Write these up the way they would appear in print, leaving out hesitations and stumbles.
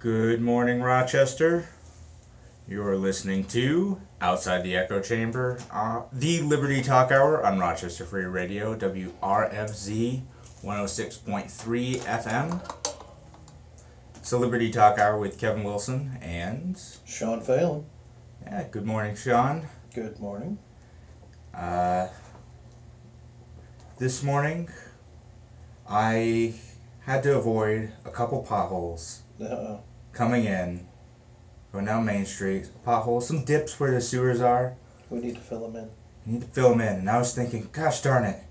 Good morning, Rochester. You're listening to Outside the Echo Chamber, the Liberty Talk Hour on Rochester Free Radio, WRFZ 106.3 FM. It's a Liberty Talk Hour with Kevin Wilson and Shawn Phelan. Yeah, good morning, Shawn. Good morning. This morning, I had to avoid a couple potholes. Uh-oh. Coming in, going down Main Street, potholes, some dips where the sewers are. We need to fill them in. We need to fill them in. And I was thinking, gosh darn it,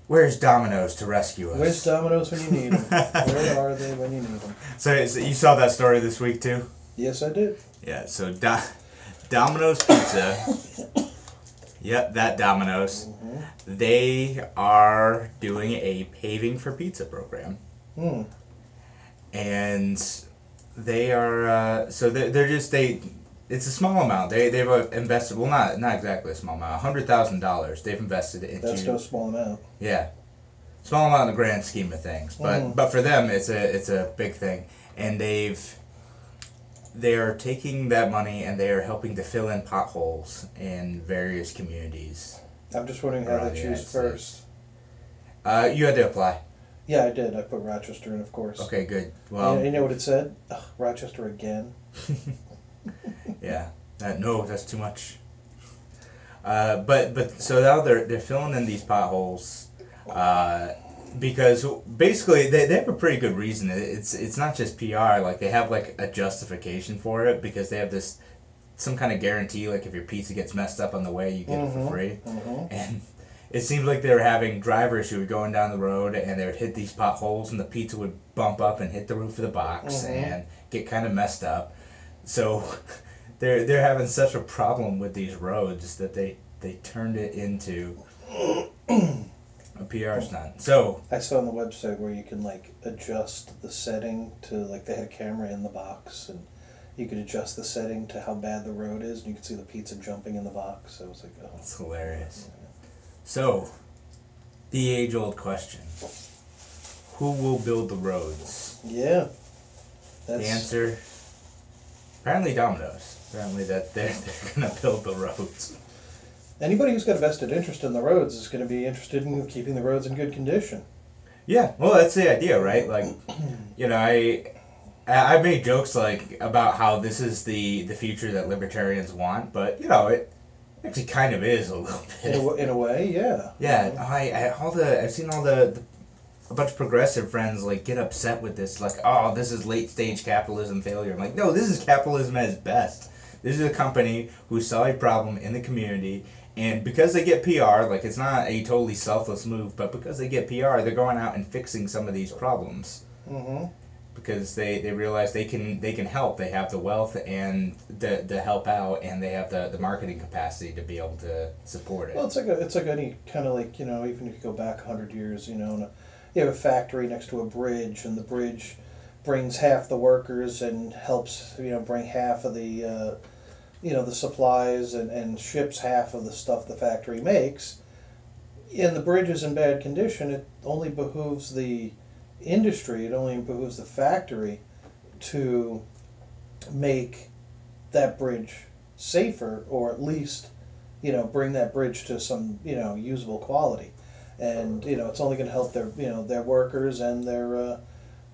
where's Domino's to rescue us? Where's Domino's when you need them? Where are they when you need them? So you saw that story this week too? Yes, I did. Yeah, so Domino's Pizza, yep, that Domino's, they are doing a paving for pizza program. And they are, it's a small amount. They've invested, well, not exactly a small amount, $100,000 they've invested into. That's no small amount. Yeah. Small amount in the grand scheme of things. But for them, it's a big thing. And they are taking that money and they are helping to fill in potholes in various communities. I'm just wondering how they choose first. You had to apply. Yeah, I did. I put Rochester in, of course. Okay, good. Well, you know what it said? Ugh, Rochester again. Yeah. No, that's too much. But so now they're filling in these potholes, because basically they have a pretty good reason. It's not just PR. Like they have like a justification for it because they have some kind of guarantee. Like if your pizza gets messed up on the way, you get it for free. And it seems like they were having drivers who were going down the road and they would hit these potholes and the pizza would bump up and hit the roof of the box and get kind of messed up. So they're having such a problem with these roads that they turned it into a PR stunt. So I saw on the website where you can like adjust the setting to like they had a camera in the box and you could adjust the setting to how bad the road is and you could see the pizza jumping in the box. So it was like, oh, that's hilarious. So, the age-old question: who will build the roads? Yeah. The answer: apparently Domino's. Apparently that they're going to build the roads. Anybody who's got a vested interest in the roads is going to be interested in keeping the roads in good condition. Yeah, well, that's the idea, right? Like, you know, I made jokes like about how this is the future that libertarians want, but you know it actually kind of is a little bit. In a way, yeah. Yeah, I've seen a bunch of progressive friends like get upset with this, like, oh, this is late stage capitalism failure. I'm like, no, this is capitalism at its best. This is a company who saw a problem in the community, and because they get PR, like it's not a totally selfless move, but because they get PR, they're going out and fixing some of these problems. Because they realize they can help. They have the wealth and to help out, and they have the marketing capacity to be able to support it. Well, it's like any kind of like, you know, even if you go back 100 years, you know, you have a factory next to a bridge, and the bridge brings half the workers and helps, you know, bring half of the the supplies and ships half of the stuff the factory makes. And the bridge is in bad condition. It only behooves the industry, it only behooves the factory to make that bridge safer, or at least, you know, bring that bridge to some, you know, usable quality. And, you know, it's only going to help their, you know, their workers and their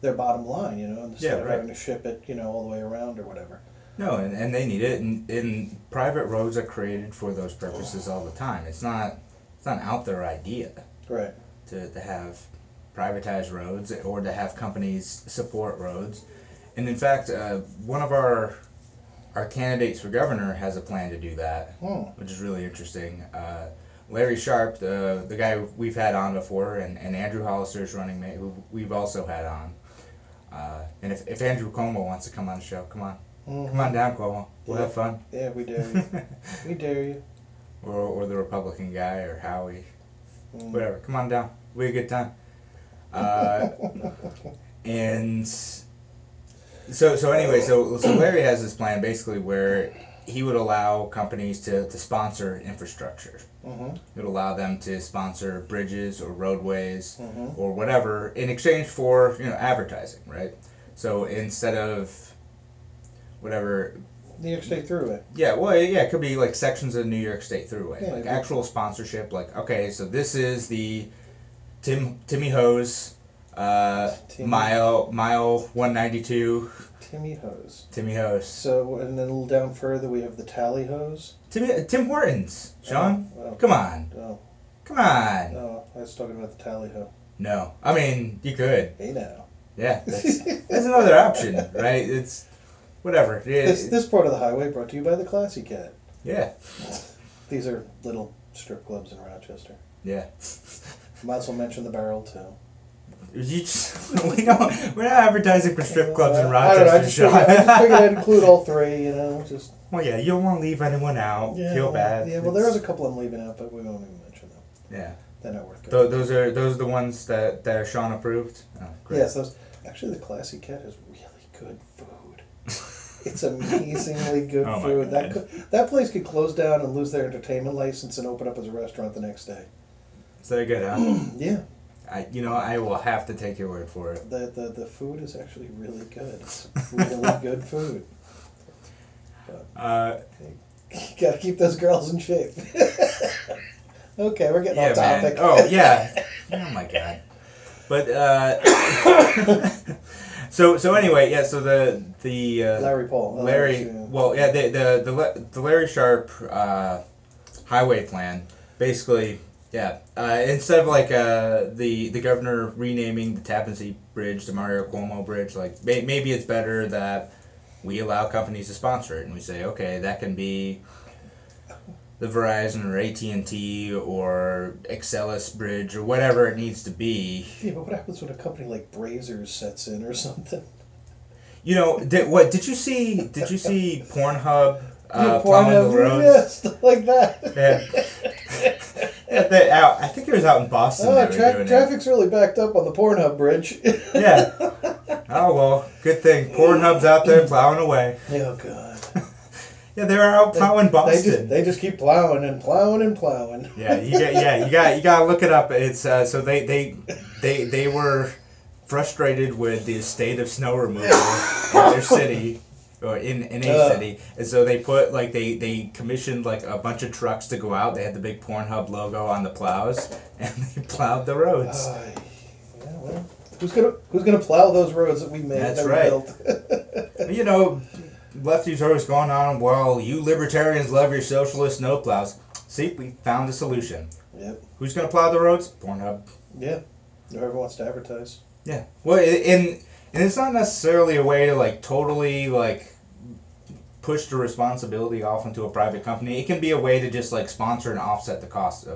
bottom line, you know, instead of having to ship it, you know, all the way around or whatever. No, and they need it, and private roads are created for those purposes all the time. It's not an out there idea. Right. To have privatized roads or to have companies support roads. And in fact, one of our candidates for governor has a plan to do that, which is really interesting. Larry Sharpe, the guy we've had on before, and Andrew Hollister's running mate, who we've also had on. And if Andrew Cuomo wants to come on the show, come on. Come on down, Cuomo. We'll have fun. Yeah, we dare you. We dare you. Or the Republican guy, or Howie. Whatever. Come on down. We have a good time. And so anyway, so Larry has this plan basically where he would allow companies to sponsor infrastructure. It would allow them to sponsor bridges or roadways or whatever in exchange for, you know, advertising, right? So instead of whatever. New York State Thruway. Yeah, well, yeah, it could be like sections of New York State Thruway, Yeah, like yeah. actual sponsorship. Like, okay, so this is the Timmy Hose, mile 192. Timmy Hose. Timmy Hose. So, and then a little down further, we have the Tally Hose. Tim Hortons. Sean, Oh. come on, Oh, come on. no, I was talking about the Tally Ho. No, I mean you could. Hey now. Yeah, that's another option, right? It's whatever. Yeah, This part of the highway brought to you by the Classy Cat. yeah, These are little strip clubs in Rochester. yeah. Might as well mention the Barrel too. We're not advertising for strip clubs in I don't know. I Rochester, just Sean. figured I'd include all three. You know, just. Well, yeah, you don't want to leave anyone out. Feel bad. Yeah, well, there is a couple I'm leaving out, but we won't even mention them. Yeah. They're not worth going. Those are the ones that are Sean approved. Oh, great. Yes, those. Actually, the Classy Cat has really good food. It's amazingly good Oh my food. God. That place could close down and lose their entertainment license and open up as a restaurant the next day. Is that good, huh? Yeah. I will have to take your word for it. The food is actually really good. It's really good food. But, you gotta keep those girls in shape. Okay, we're getting off topic. Man. Oh yeah. Oh my God. But so anyway, yeah. So the Larry Paul. Larry. Well, yeah. The Larry Sharpe highway plan basically. Yeah. Instead of like the governor renaming the Tappan Zee Bridge to Mario Cuomo Bridge, like maybe it's better that we allow companies to sponsor it, and we say, okay, that can be the Verizon or AT&T or Excelis Bridge or whatever it needs to be. Yeah, but what happens when a company like Brazers sets in or something? You know, did you see Pornhub plowing Pornhub, the roads? yeah, stuff like that. Yeah, I think it was out in Boston. Oh, they were doing traffic's really backed up on the Pornhub bridge. Yeah. Oh well, good thing Pornhub's out there plowing away. Oh God. Yeah, they're out plowing Boston. They just keep plowing and plowing and plowing. Yeah, you gotta look it up. It's so they were frustrated with the state of snow removal in their city. Or in a city, and so they put like they commissioned like a bunch of trucks to go out. They had the big Pornhub logo on the plows, and they plowed the roads. Yeah, well, who's gonna plow those roads that we made? That's that we right. Built? You know, lefties are always going on. Well, you libertarians love your socialist snow plows. See, we found a solution. Yep. Who's gonna plow the roads? Pornhub. Yeah. Whoever wants to advertise. Yeah. Well, and it's not necessarily a way to like totally like push the responsibility off into a private company. It can be a way to just like sponsor and offset the cost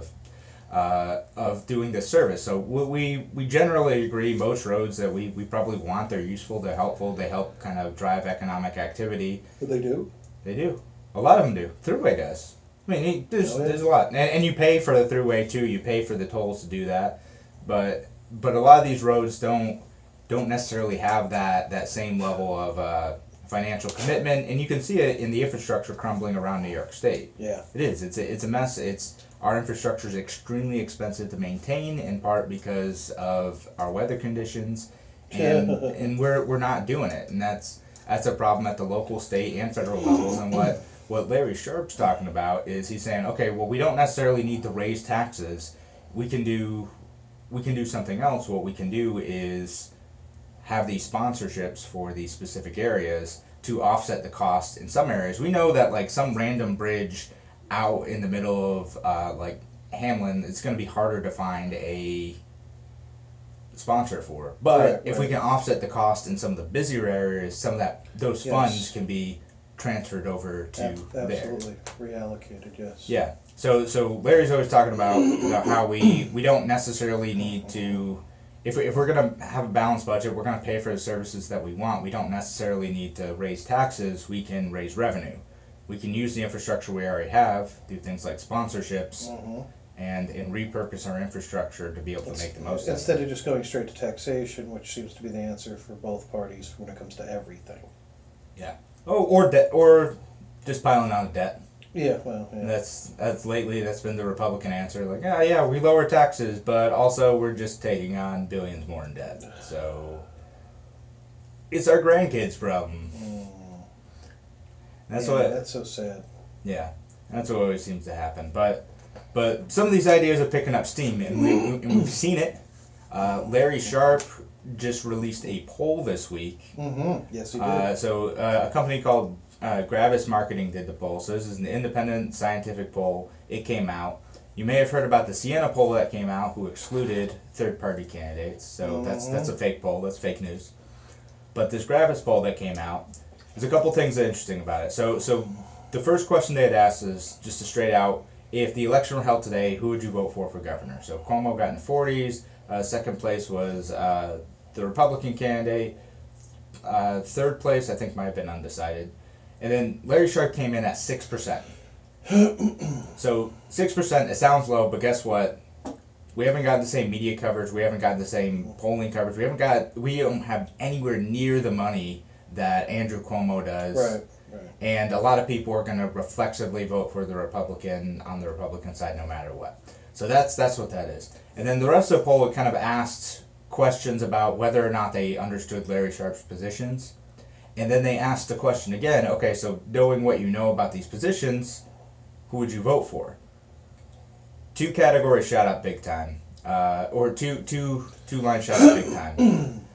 of doing this service. So we generally agree most roads that we probably want, they're useful, they're helpful, they help kind of drive economic activity. But they do? They do. A lot of them do. Thruway does. I mean, there's a lot. And you pay for the thruway too. You pay for the tolls to do that. But a lot of these roads don't necessarily have that same level of financial commitment, and you can see it in the infrastructure crumbling around New York State. Yeah. It is. It's a mess. Our infrastructure is extremely expensive to maintain, in part because of our weather conditions, and we're not doing it, and that's a problem at the local, state, and federal levels. And what Larry Sharpe's talking about is he's saying, okay, well, we don't necessarily need to raise taxes. We can do something else. What we can do is have these sponsorships for these specific areas to offset the cost in some areas. We know that like some random bridge out in the middle of like Hamlin, it's going to be harder to find a sponsor for. But if we can offset the cost in some of the busier areas, some of those funds can be transferred over to there. Absolutely reallocated. Yes. Yeah. So Larry's always talking about how we don't necessarily need to. If we're going to have a balanced budget, we're going to pay for the services that we want. We don't necessarily need to raise taxes. We can raise revenue. We can use the infrastructure we already have, do things like sponsorships, and repurpose our infrastructure to be able to make the most of it. Instead of just going straight to taxation, which seems to be the answer for both parties when it comes to everything. Yeah. Oh, or debt, or just piling on debt. Yeah, well, yeah. And that's been the Republican answer. Like, yeah, we lower taxes, but also we're just taking on billions more in debt. So it's our grandkids' problem. That's that's so sad. Yeah, that's what always seems to happen. But some of these ideas are picking up steam, and we've seen it. Larry Sharpe just released a poll this week. Mm-hmm. Yes, he did. So a company called Gravis Marketing did the poll. So this is an independent scientific poll. It came out. You may have heard about the Siena poll that came out, who excluded third-party candidates. So that's a fake poll. That's fake news. But this Gravis poll that came out, there's a couple things that are interesting about it. So the first question they had asked is just a straight out, if the election were held today, who would you vote for governor? So Cuomo got in the 40s. Second place was the Republican candidate. Third place, I think, might have been undecided. And then Larry Sharpe came in at 6%. So 6%, it sounds low, but guess what? We haven't got the same media coverage. We haven't got the same polling coverage. We don't have anywhere near the money that Andrew Cuomo does. Right. And a lot of people are going to reflexively vote for the Republican on the Republican side no matter what. So that's what that is. And then the rest of the poll kind of asked questions about whether or not they understood Larry Sharpe's positions. And then they asked the question again, okay, so knowing what you know about these positions, who would you vote for? Two categories shot up big time. Or two lines shot up big time.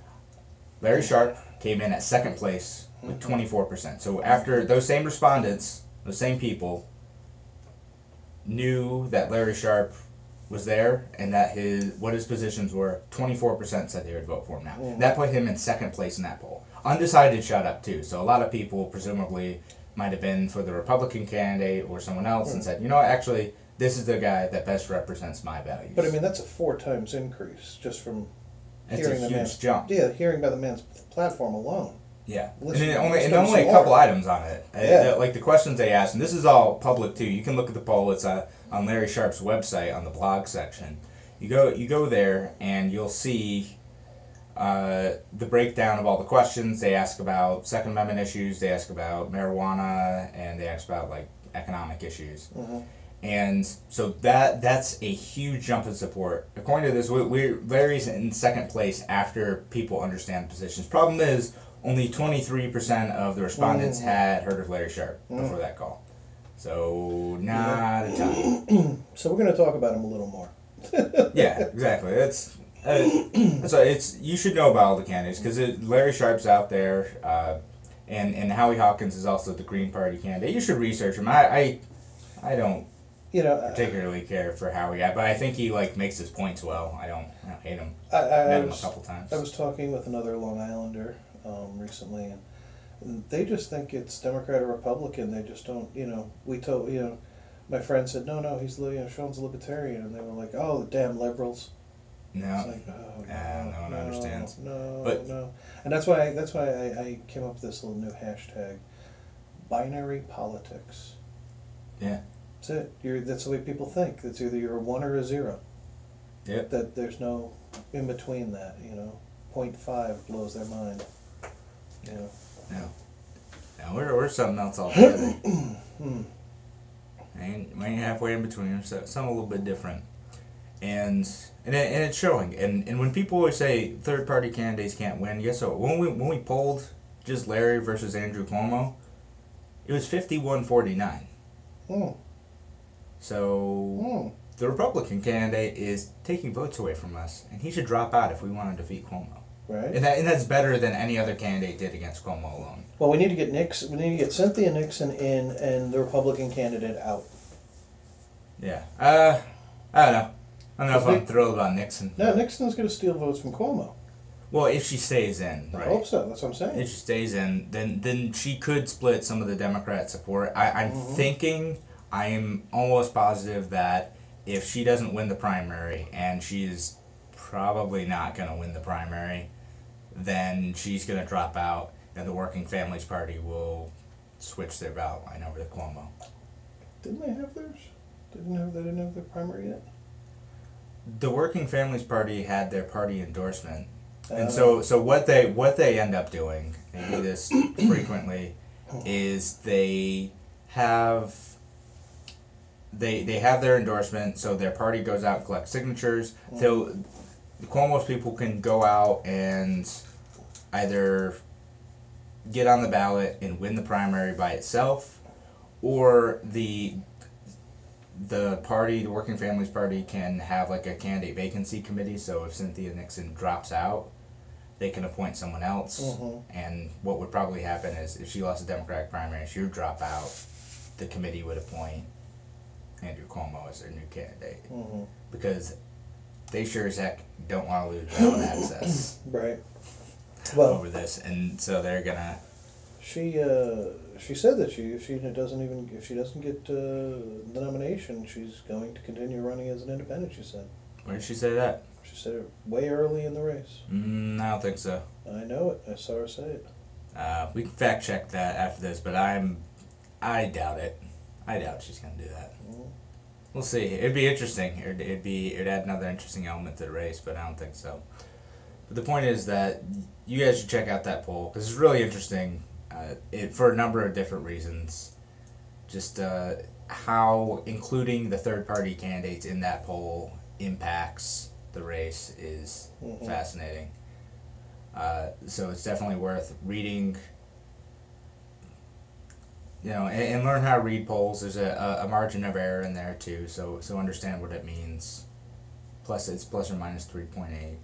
Larry Sharpe came in at second place with 24%. So after those same respondents, those same people, knew that Larry Sharpe was there and that what his positions were, 24% said they would vote for him now. Mm. That put him in second place in that poll. Undecided shot up too. So a lot of people presumably might have been for the Republican candidate or someone else and said, you know what, actually, this is the guy that best represents my values. But I mean, that's a 4 times increase just from hearing a huge jump. Yeah, hearing by the man's platform alone. Yeah, Listen, and only a couple items on it. Yeah. Like the questions they asked, and this is all public too. You can look at the poll. It's on Larry Sharpe's website on the blog section. You go there and you'll see the breakdown of all the questions. They ask about Second Amendment issues. They ask about marijuana, and they ask about like economic issues. Mm-hmm. And so that's a huge jump in support. According to this, Larry's in second place after people understand positions. Problem is, only 23% of the respondents had heard of Larry Sharpe before that call. So, not a ton. So we're going to talk about him a little more. Yeah, exactly. That's you should know about all the candidates because Larry Sharpe's out there, and Howie Hawkins is also the Green Party candidate. You should research him. I don't particularly care for Howie, but I think he makes his points well. I don't hate him. I met him a couple times. I was talking with another Long Islander recently, and they just think it's Democrat or Republican. They just don't, my friend said, no, he's, Shawn's a libertarian, and they were like, oh, the damn liberals. No. It's like, oh, no one understands. No. And that's why I came up with this little new hashtag, binary politics. Yeah. That's it. That's the way people think. It's either you're a 1 or a 0. Yep. That there's no in between that, 0.5 blows their mind. No, we're something else altogether. We ain't halfway in between. So something a little bit different, and it's showing. And when people always say third party candidates can't win, guess what? When we polled just Larry versus Andrew Cuomo, it was 51-49. So the Republican candidate is taking votes away from us, and he should drop out if we want to defeat Cuomo. Right. And that's better than any other candidate did against Cuomo alone. Well, we need to get Nixon. We need to get Cynthia Nixon in and the Republican candidate out. Yeah. I don't know. I don't know if I'm thrilled about Nixon. No, Nixon's going to steal votes from Cuomo. Well, if she stays in, right? I hope so. That's what I'm saying. If she stays in, then she could split some of the Democrat support. I'm thinking, I am almost positive that if she doesn't win the primary, and she's probably not going to win the primary, then she's going to drop out, and the Working Families Party will switch their ballot line over to Cuomo. Didn't they have theirs? They didn't have their primary yet? The Working Families Party had their party endorsement. And so what they end up doing, they do this frequently, is they have their endorsement, so their party goes out and collects signatures. So the Cuomo's people can go out and either get on the ballot and win the primary by itself, or the party, the Working Families Party, can have like a candidate vacancy committee. So if Cynthia Nixon drops out, they can appoint someone else. Mm-hmm. And what would probably happen is if she lost the Democratic primary, she would drop out. The committee would appoint Andrew Cuomo as their new candidate, Mm-hmm. because they sure as heck don't want to lose ballot access Right. Well, over this, and so they're gonna. she said that if she doesn't get the nomination, she's going to continue running as an independent. She said. Where did she say that? She said it way early in the race. I don't think so. I know it. I saw her say it. We can fact check that after this, but I doubt it. I doubt she's gonna do that. Mm-hmm. We'll see. It'd be interesting. It'd add another interesting element to the race, but I don't think so. But the point is that you guys should check out that poll, because it's really interesting. For a number of different reasons. Just how including the third party candidates in that poll impacts the race is Mm-hmm. fascinating. So it's definitely worth reading. And learn how to read polls. There's a margin of error in there too, so understand what it means. Plus, it's plus or minus 3.8.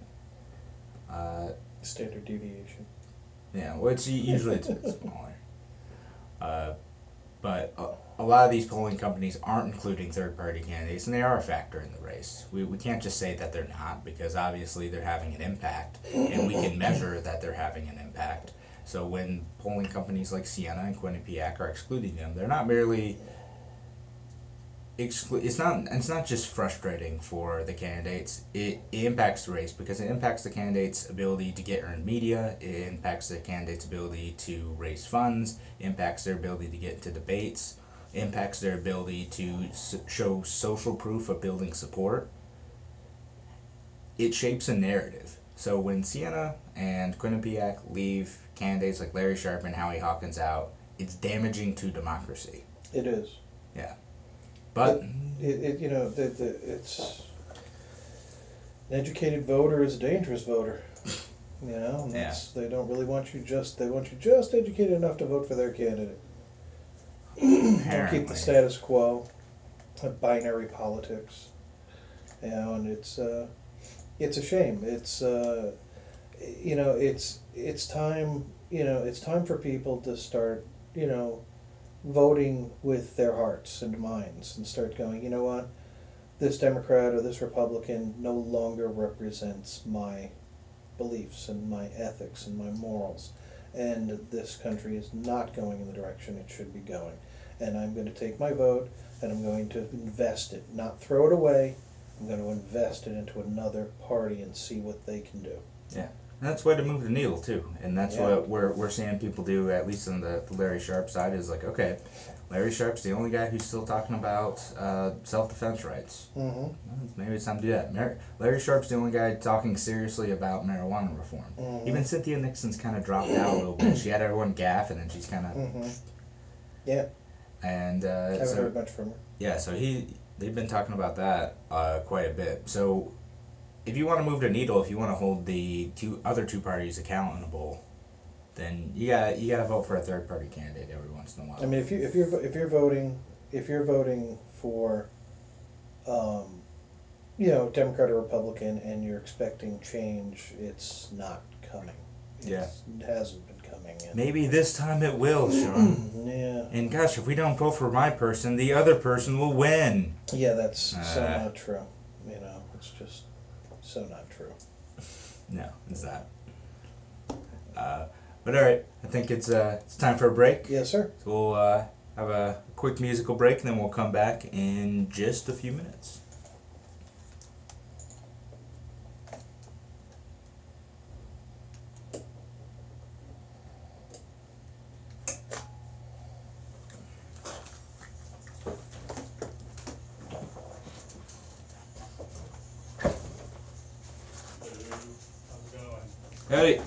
Standard deviation. Yeah, well, usually it's a bit smaller. But a lot of these polling companies aren't including third-party candidates, and they are a factor in the race. We can't just say that they're not, because obviously they're having an impact, and we can measure that they're having an impact. So when polling companies like Siena and Quinnipiac are excluding them, they're not merely it's not just frustrating for the candidates. It impacts the race, because it impacts the candidates' ability to get earned media. It impacts the candidates' ability to raise funds. It impacts their ability to get into debates. It impacts their ability to show social proof of building support. It shapes a narrative. So when Siena and Quinnipiac leave candidates like Larry Sharpe and Howie Hawkins out, it's damaging to democracy. It is. Yeah. But it's an educated voter is a dangerous voter. And they don't really want you they want you just educated enough to vote for their candidate. Don't keep the status quo, binary politics. And it's a shame. It's it's time. It's time for people to start voting with their hearts and minds, and start going, you know what, this Democrat or this Republican no longer represents my beliefs and my ethics and my morals, and this country is not going in the direction it should be going, and I'm going to take my vote and I'm going to invest it, not throw it away. I'm going to invest it into another party and see what they can do. Yeah. And that's the way to move the needle too, and that's what we're seeing people do, at least on the Larry Sharpe side, is like, okay, Larry Sharpe's the only guy who's still talking about self-defense rights. Mm-hmm. Well, maybe it's time to do that. Larry Sharpe's the only guy talking seriously about marijuana reform. Mm-hmm. Even Cynthia Nixon's kind of dropped out a little bit. She had everyone gaff, and then she's kind of yeah. And haven't heard much from her. Yeah, so they've been talking about that quite a bit. So if you want to move the needle, if you want to hold the other two parties accountable, then you gotta vote for a third party candidate every once in a while. I mean, if you're voting for, Democrat or Republican, and you're expecting change, it's not coming. It hasn't been coming. Maybe this time it will, Sean. Yeah. And gosh, if we don't vote for my person, the other person will win. Yeah, that's so not true. It's just so not true. No, it's not. But all right, I think it's time for a break. Yes, sir. So we'll have a quick musical break, and then we'll come back in just a few minutes. Howdy.